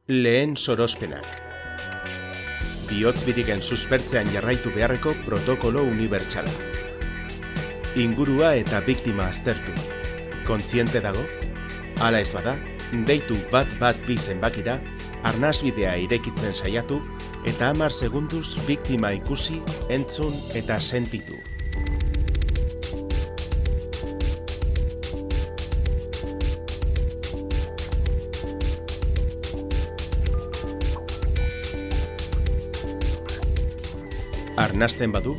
Lehen sorospenak. Bihotz biriken suspertzean jarraitu beharreko protokolo unibertsala. Ingurua eta biktima aztertu. Kontziente dago? Hala ez bada, deitu 112 zenbakira, arnasbidea irekitzen saiatu eta 10 segunduz biktima ikusi, entzun eta sentitu. Arnasten badu,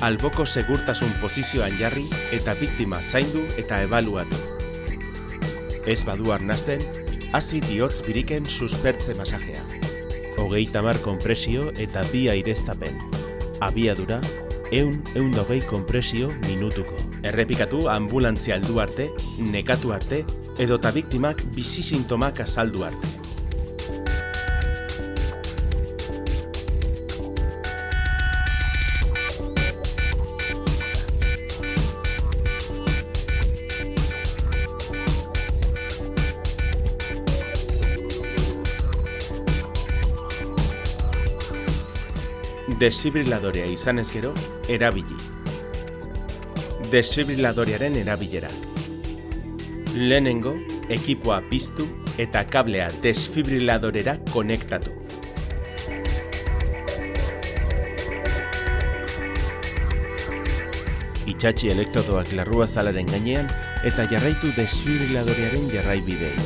alboko segurtasun posizioan jarri eta biktima zaindu eta ebaluatu. Ez badu arnasten, hasi bihotz biriken suspertze masajea. 30 konpresio eta 2 aireztapen. Abiadura, 100-120 konpresio minutuko. Errepikatu anbulantzia heldu arte, nekatu arte, edota biktimak bizi sintomak azaldu arte. Desfibriladorea izanez gero, erabili. Desfibriladorearen erabilera. Lehenengo, ekipoa piztu eta kablea desfibriladorera konektatu. Itxatxi elektrodoak larruazalaren gainean eta jarraitu desfibriladorearen jarraibidei.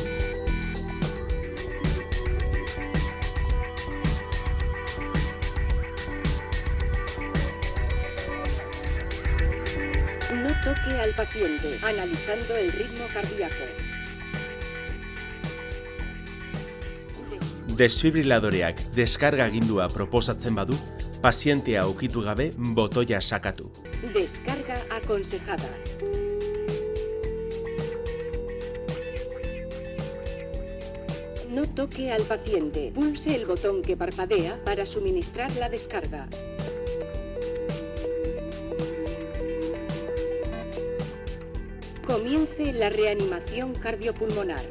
No toque al paciente, analizando el ritmo cardíaco. Desfibriladoreak deskarga agindua proposatzen badu, pazientea ukitu gabe botoia sakatu. Descarga aconsejada. No toque al paciente, pulse el botón que parpadea para suministrar la descarga. Comience la reanimación cardiopulmonar.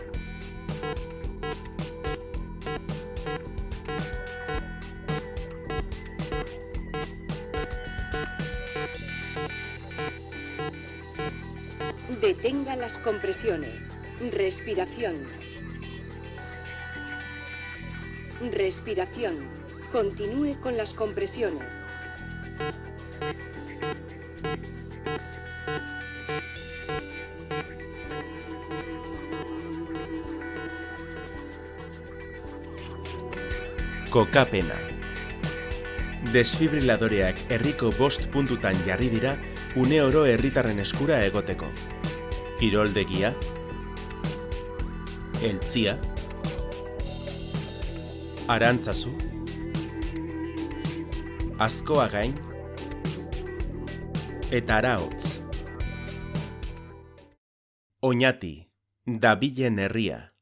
Detenga las compresiones. Respiración. Respiración. Continúe con las compresiones. Kokapena. Desfibriladoreak herriko 5 puntutan jarri dira une oro herritarren eskura egoteko. Kiroldegia, Eltzia, Arantzazu, Azkoagain eta Araotz. Oñati, dabilen herria.